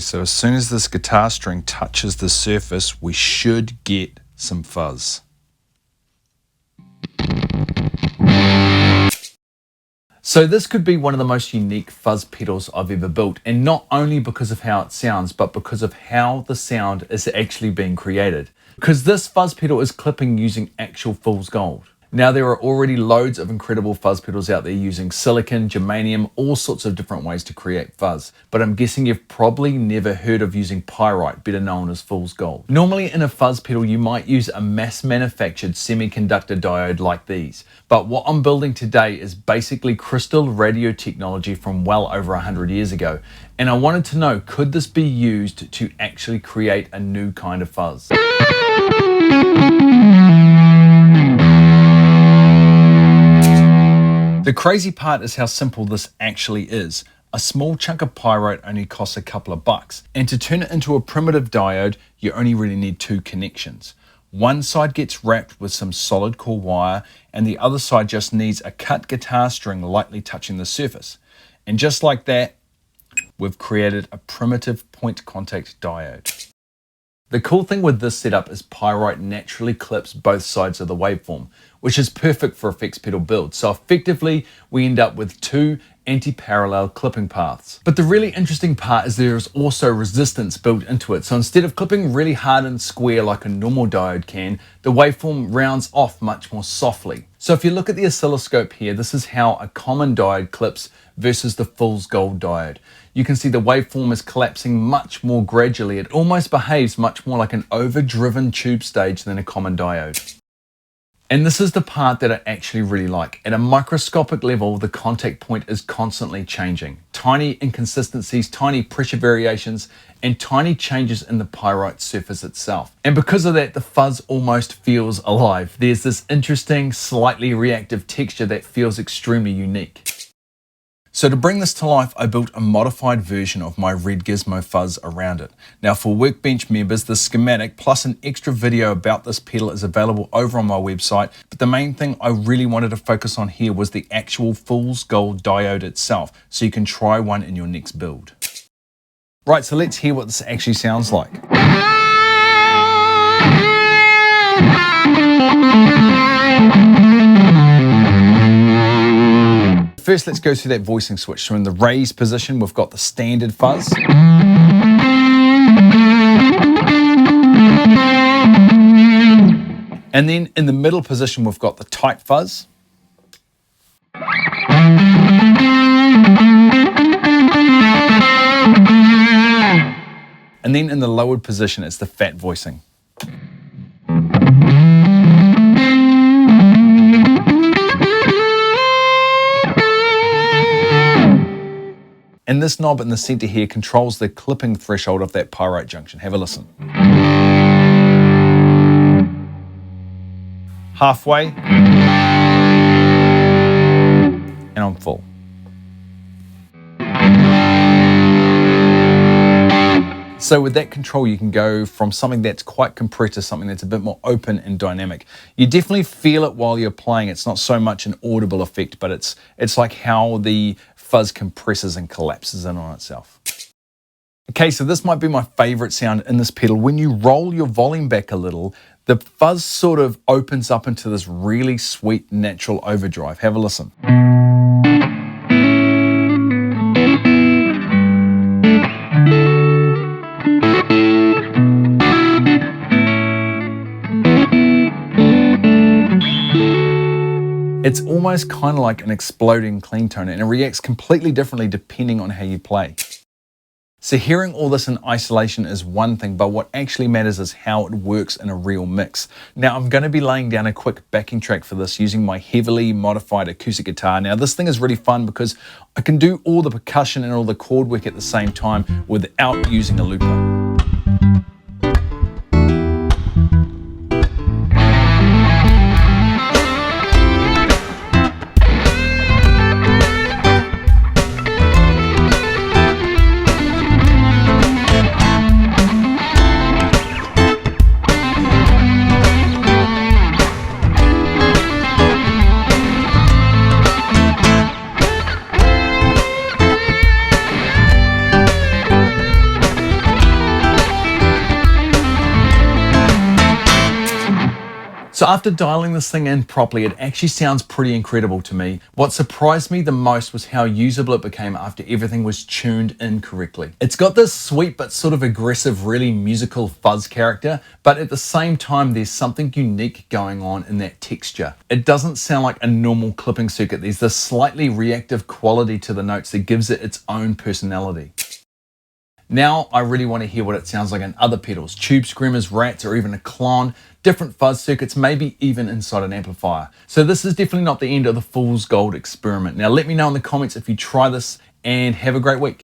So as soon as this guitar string touches the surface, we should get some fuzz. So this could be one of the most unique fuzz pedals I've ever built, and not only because of how it sounds, but because of how the sound is actually being created. Because this fuzz pedal is clipping using actual fool's gold. Now there are already loads of incredible fuzz pedals out there using silicon, germanium, all sorts of different ways to create fuzz. But I'm guessing you've probably never heard of using pyrite, better known as fool's gold. Normally in a fuzz pedal you might use a mass manufactured semiconductor diode like these. But what I'm building today is basically crystal radio technology from well over 100 years ago. And I wanted to know, could this be used to actually create a new kind of fuzz? The crazy part is how simple this actually is. A small chunk of pyrite only costs a couple of bucks. And to turn it into a primitive diode, you only really need two connections. One side gets wrapped with some solid core wire, and the other side just needs a cut guitar string lightly touching the surface. And just like that, we've created a primitive point contact diode. The cool thing with this setup is pyrite naturally clips both sides of the waveform, which is perfect for effects pedal builds. So effectively, we end up with two anti-parallel clipping paths. But the really interesting part is there is also resistance built into it. So instead of clipping really hard and square like a normal diode can, the waveform rounds off much more softly. So if you look at the oscilloscope here, this is how a common diode clips versus the fool's gold diode. You can see the waveform is collapsing much more gradually. It almost behaves much more like an overdriven tube stage than a common diode. And this is the part that I actually really like. At a microscopic level, the contact point is constantly changing. Tiny inconsistencies, tiny pressure variations, and tiny changes in the pyrite surface itself. And because of that, the fuzz almost feels alive. There's this interesting, slightly reactive texture that feels extremely unique. So to bring this to life, I built a modified version of my Red Gizmo fuzz around it. Now for Workbench members, the schematic plus an extra video about this pedal is available over on my website. But the main thing I really wanted to focus on here was the actual fool's gold diode itself, so you can try one in your next build. Right, so let's hear what this actually sounds like. First, let's go through that voicing switch. So in the raised position, we've got the standard fuzz. And then in the middle position, we've got the tight fuzz. And then in the lowered position, it's the fat voicing. And this knob in the center here controls the clipping threshold of that pyrite junction. Have a listen. Halfway. And I'm full. So with that control, you can go from something that's quite compressed to something that's a bit more open and dynamic. You definitely feel it while you're playing. It's not so much an audible effect, but it's like how the fuzz compresses and collapses in on itself. Okay, so this might be my favorite sound in this pedal. When you roll your volume back a little, the fuzz sort of opens up into this really sweet natural overdrive. Have a listen. It's almost kind of like an exploding clean tone, and it reacts completely differently depending on how you play. So hearing all this in isolation is one thing, but what actually matters is how it works in a real mix. Now I'm going to be laying down a quick backing track for this using my heavily modified acoustic guitar. Now this thing is really fun because I can do all the percussion and all the chord work at the same time without using a looper. So after dialing this thing in properly, it actually sounds pretty incredible to me. What surprised me the most was how usable it became after everything was tuned in correctly. It's got this sweet but sort of aggressive, really musical fuzz character, but at the same time there's something unique going on in that texture. It doesn't sound like a normal clipping circuit. There's this slightly reactive quality to the notes that gives it its own personality. Now I really want to hear what it sounds like in other pedals, tube screamers, rats, or even a clone, different fuzz circuits, maybe even inside an amplifier. So this is definitely not the end of the fool's gold experiment. Now let me know in the comments if you try this, and have a great week.